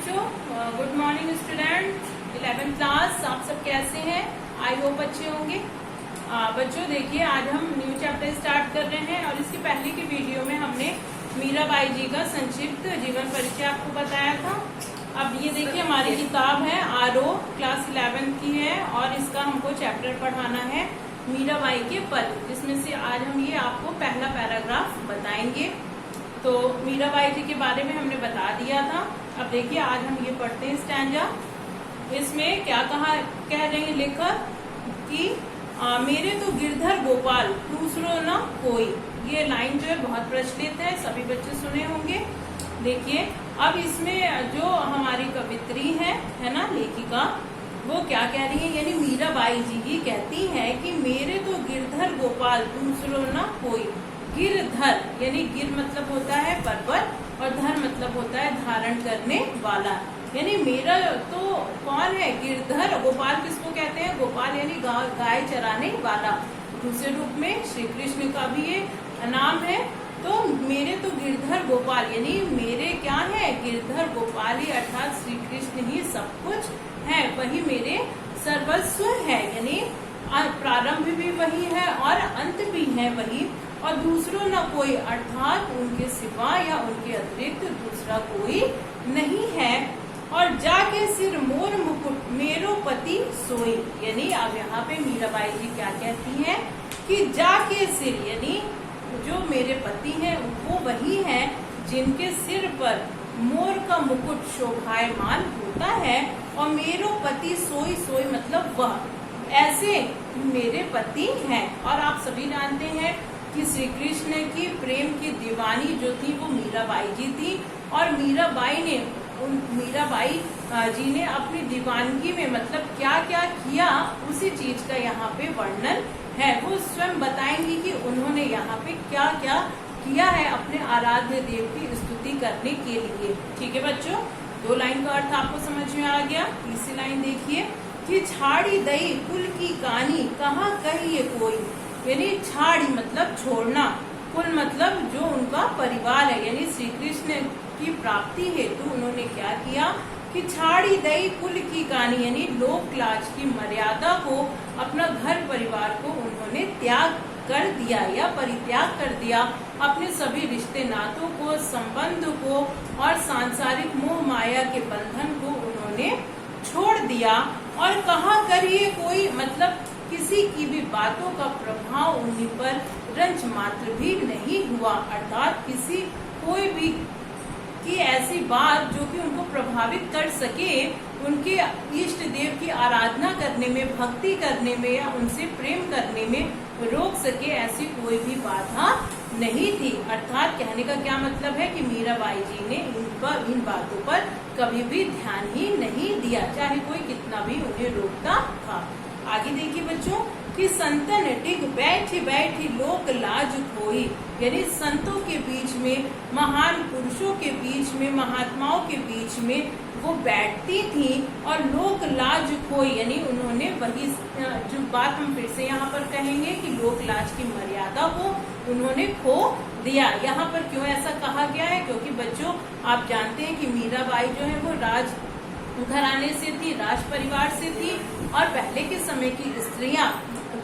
बच्चों, good morning student 11th class. आप सब कैसे हैं? आई होप अच्छे होंगे। बच्चों देखिए, आज हम न्यू चैप्टर स्टार्ट कर रहे हैं और इसके पहले की वीडियो में हमने मीराबाई जी का संक्षिप्त जीवन परिचय आपको बताया था। अब ये देखिए, हमारी किताब है आरओ, क्लास 11 की है और इसका हमको चैप्टर पढ़ाना है मीराबाई के पद, जिसमें से आज हम ये आपको पहला पैराग्राफ बताएंगे। तो मीराबाई जी के बारे में हमने बता दिया था। अब देखिए, आज हम ये पढ़ते हैं स्टैंजा। इसमें क्या कह रहे हैं लेखक कि मेरे तो गिरधर गोपाल दूसरो न कोई। ये लाइन जो है बहुत प्रचलित है, सभी बच्चे सुने होंगे। देखिए, अब इसमें जो हमारी कवित्री है ना, लेखिका, वो क्या कह रही है, यानी मीराबाई जी की कहती है कि मेरे तो गिरधर गोपाल दूसरो न कोई। गिरधर यानी गिर मतलब होता है पर्वत और धर मतलब होता है धारण करने वाला। यानी मेरा तो कौन है? गिरधर। गोपाल किसको कहते हैं? गोपाल यानी गाय चराने वाला। दूसरे रूप में श्री कृष्ण का भी ये नाम है। तो मेरे तो गिरधर गोपाल यानी मेरे क्या है? गिरधर गोपाल ही, अर्थात श्री कृष्ण ही सब कुछ है, वही मेरे सर्वस्व है। यानी प्रारंभ भी वही है और अंत भी है वही, और दूसरों न कोई, अर्थात उनके सिवा या उनके अतिरिक्त दूसरा कोई नहीं है। और जाके सिर मोर मुकुट मेरो पति सोई। यानी अब यहाँ पे मीराबाई जी क्या कहती हैं कि जाके सिर यानी जो मेरे पति हैं वो वही है जिनके सिर पर मोर का मुकुट शोभायमान होता है, और मेरो पति सोई, सोई मतलब वह, ऐसे मेरे पति हैं। और आप सभी जानते हैं कि श्री कृष्ण की प्रेम की दीवानी जो थी वो मीराबाई जी थी, और मीराबाई जी ने अपनी दीवानगी में मतलब क्या क्या किया, उसी चीज का यहाँ पे वर्णन है। वो स्वयं बताएंगी कि उन्होंने यहाँ पे क्या क्या किया है अपने आराध्य देव की स्तुति करने के लिए। ठीक है बच्चों, दो लाइन का अर्थ आपको समझ में आ गया। तीसरी लाइन देखिए कि छाड़ी दई कुल की कहानी कहाँ कहिए कोई। यानी छाड़ी मतलब छोड़ना, कुल मतलब जो उनका परिवार है, यानी श्री कृष्ण की प्राप्ति हेतु उन्होंने क्या किया कि छाड़ी दई कुल की कहानी यानी लोक लाज की मर्यादा को, अपना घर परिवार को उन्होंने त्याग कर दिया या परित्याग कर दिया। अपने सभी रिश्ते नातों को, संबंध को और सांसारिक मोह माया के बंधन को उन्होंने छोड़ दिया। और कहाँ करिए कोई मतलब किसी की भी बातों का प्रभाव उन्हीं पर रंच मात्र भी नहीं हुआ, अर्थात किसी कोई भी की ऐसी बात जो कि उनको प्रभावित कर सके, उनके इष्ट देव की आराधना करने में, भक्ति करने में या उनसे प्रेम करने में रोक सके, ऐसी कोई भी बाधा नहीं थी। अर्थात कहने का क्या मतलब है कि मीराबाई जी ने इन बातों पर कभी भी ध्यान ही नहीं दिया, चाहे कोई कितना भी उन्हें रोकता था। आगे देखिए बच्चों कि संतन डिग बैठी बैठी लोक लाज खोई। यानी संतों के बीच में, महान पुरुषों के बीच में, महात्माओं के बीच में वो बैठती थी और लोक लाज खोई। यानी उन्होंने वही जो बात हम फिर से यहाँ पर कहेंगे कि लोक लाज की मर्यादा को उन्होंने खो दिया। यहाँ पर क्यों ऐसा कहा गया है? क्योंकि बच्चों आप जानते हैं कि मीराबाई जो है वो राज घराने से थी, राज परिवार से थी, और पहले के समय की स्त्रियां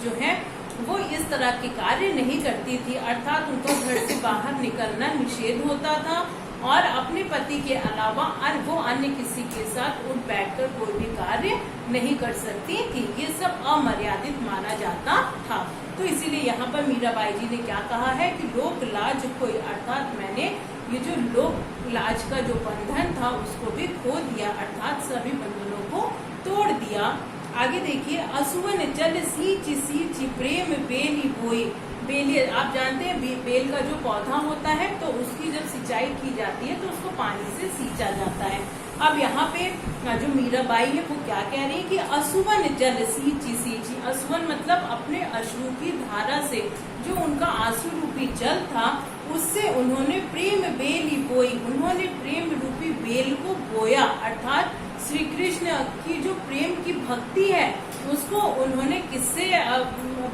जो है वो इस तरह के कार्य नहीं करती थी, अर्थात उनको घर से बाहर निकलना निषेध होता था और अपने पति के अलावा वो अन्य किसी के साथ उठ बैठकर कोई भी कार्य नहीं कर सकती थी। ये सब अमर्यादित माना जाता था। तो इसीलिए यहाँ पर मीराबाई जी ने क्या कहा है कि लोक लाज कोई, अर्थात मैंने ये जो लोक लाज का जो बंधन था उसको भी खो दिया, अर्थात सभी बंधनों को तोड़ दिया। आगे देखिए, असुवन जल सींची सींची प्रेम बेली बोई। बेली आप जानते हैं बेल का जो पौधा होता है तो उसकी जब सिंचाई की जाती है तो उसको पानी से सींचा जाता है। अब यहाँ पे जो मीराबाई है वो क्या कह रही है कि असुवन जल सींची सींची। असुवन मतलब अपने अश्रु की धारा से, जो उनका आंसू रूपी जल था उससे उन्होंने प्रेम बेली बोई। उन्होंने प्रेम रूपी बेल को बोया, अर्थात श्री कृष्ण की जो प्रेम की भक्ति है उसको उन्होंने किससे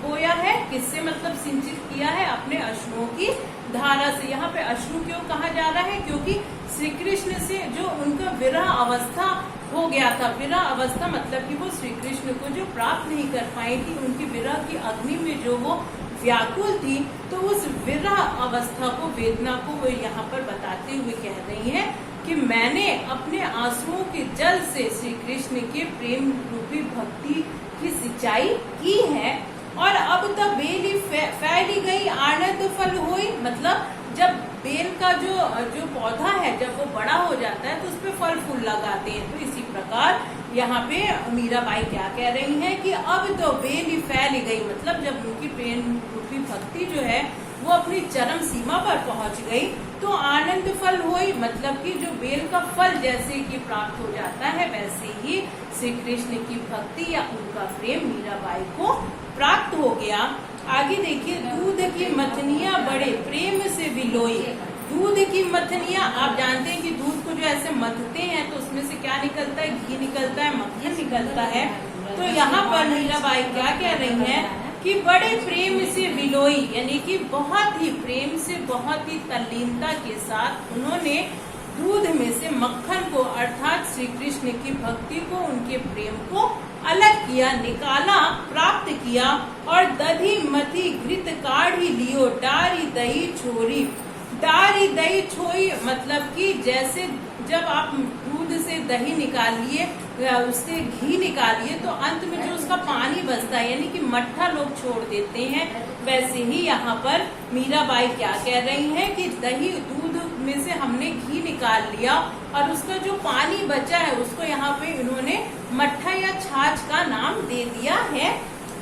बोया है? किससे मतलब सिंचित किया है? अपने अश्रुओं की धारा से। यहाँ पे अश्रु क्यों कहा जा रहा है? क्योंकि श्री कृष्ण से जो उनका विरह अवस्था हो गया था, विरह अवस्था मतलब कि वो श्री कृष्ण को जो प्राप्त नहीं कर पाई थी, उनकी विरह की अग्नि में जो वो व्याकुल थी, तो उस विरह अवस्था को, वेदना को वो यहाँ पर बताते हुए कह रही है कि मैंने अपने आंसुओं के जल से श्री कृष्ण के प्रेम रूपी भक्ति की सिंचाई की है, और अब तक बेली फैली गई आनंद फल हुई। मतलब जब बेल का जो पौधा है जब वो बड़ा हो जाता है तो उस पे फल फूल लगाते हैं। तो इसी प्रकार यहाँ पे मीराबाई क्या कह रही हैं कि अब तो बेल ही फैल गई, मतलब जब उनकी प्रेम रूपी भक्ति जो है वो अपनी चरम सीमा पर पहुंच गई तो आनंद फल हुई, मतलब कि जो बेल का फल जैसे कि प्राप्त हो जाता है वैसे ही श्री कृष्ण की भक्ति या उनका प्रेम मीराबाई को प्राप्त हो गया। आगे देखिए, दूध की मथनियां बड़े प्रेम से बिलोई। दूध की मथनियां, आप जानते हैं कि दूध को जो ऐसे मथते हैं तो उसमें से क्या निकलता है, घी निकलता है, मक्खन निकलता है। तो यहाँ पर मीराबाई क्या कह रही है कि बड़े प्रेम से बिलोई, यानी कि बहुत ही प्रेम से, बहुत ही तल्लीनता के साथ उन्होंने दूध में से मक्खन को अर्थात श्री कृष्ण की भक्ति को, उनके प्रेम को अलग किया, निकाला, प्राप्त किया। और दधी मथी घृत काढ़ी लियो डारी दही छोरी। डारी दही छोई मतलब कि जैसे जब आप दूध से दही निकालिए, उससे घी निकालिए तो अंत में जो उसका पानी बचता है यानी कि मट्ठा लोग छोड़ देते हैं, वैसे ही यहाँ पर मीराबाई क्या कह रही हैं कि दही दूध में से हमने घी निकाल लिया और उसका जो पानी बचा है उसको यहाँ पे इन्होंने मट्ठा या छाछ का नाम दे दिया है।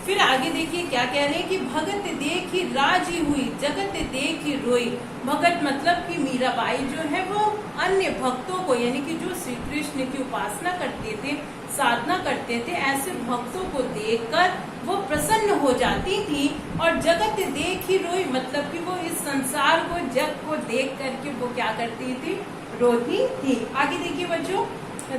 फिर आगे देखिए क्या कह रहे हैं कि भगत देखी राजी हुई जगत देखी रोई। भगत मतलब कि मीराबाई जो है वो अन्य भक्तों को, यानी कि जो श्री कृष्ण की उपासना करते थे, साधना करते थे, ऐसे भक्तों को देखकर वो प्रसन्न हो जाती थी। और जगत देखी रोई मतलब कि वो इस संसार को, जग को देख करके वो क्या करती थी, रोती थी। आगे देखिए बच्चों,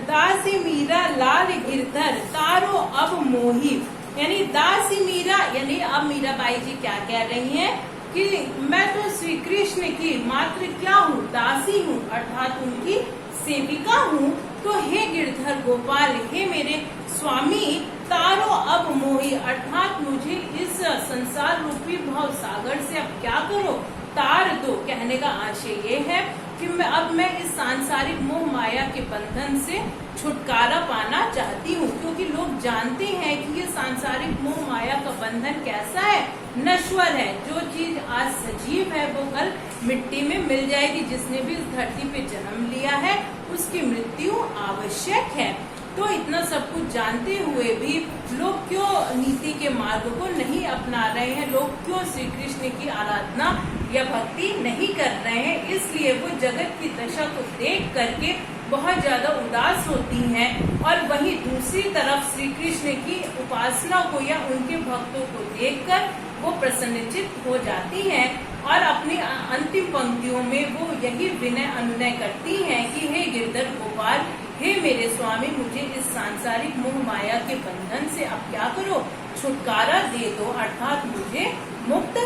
दासी मीरा लाल गिरधर तारो अब मोही, यानी दासी मीरा, यानी अब मीराबाई जी क्या कह रही हैं कि मैं तो श्री कृष्ण की मात्र क्या हूँ, दासी हूँ, अर्थात उनकी सेविका हूँ। तो हे गिरधर गोपाल, हे मेरे स्वामी, तारो अब मोही, अर्थात मुझे इस संसार रूपी भव सागर से अब क्या करो, तार दो। कहने का आशय ये है कि अब मैं इस सांसारिक मोह माया के बंधन से छुटकारा पाना चाहती हूँ, क्योंकि लोग जानते हैं कि ये सांसारिक मोह माया का बंधन कैसा है, नश्वर है। जो चीज आज सजीव है वो कल मिट्टी में मिल जाएगी। जिसने भी इस धरती पे जन्म लिया है उसकी मृत्यु आवश्यक है। तो इतना सब कुछ जानते हुए भी लोग क्यों नीति के मार्ग को नहीं अपना रहे हैं, लोग क्यों श्री कृष्ण की आराधना या भक्ति नहीं कर रहे हैं, इसलिए वो जगत की दशा को देख करके बहुत ज्यादा उदास होती हैं। और वहीं दूसरी तरफ श्री कृष्ण की उपासना को या उनके भक्तों को देखकर वो प्रसन्नचित्त हो जाती हैं और अपनी अंतिम पंक्तियों में वो यही विनय अनुनय करती हैं कि हे गिरधर गोपाल, हे मेरे स्वामी, मुझे इस सांसारिक मोह माया के बंधन से अब क्या करो, छुटकारा दे दो, अर्थात मुझे मुक्त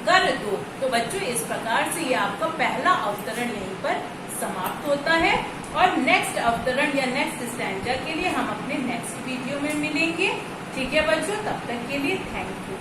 कर दो। तो बच्चों, इस प्रकार से ये आपका पहला अवतरण यहीं पर समाप्त होता है और नेक्स्ट अवतरण या नेक्स्ट स्टैंजा के लिए हम अपने नेक्स्ट वीडियो में मिलेंगे। ठीक है बच्चों, तब तक के लिए थैंक यू।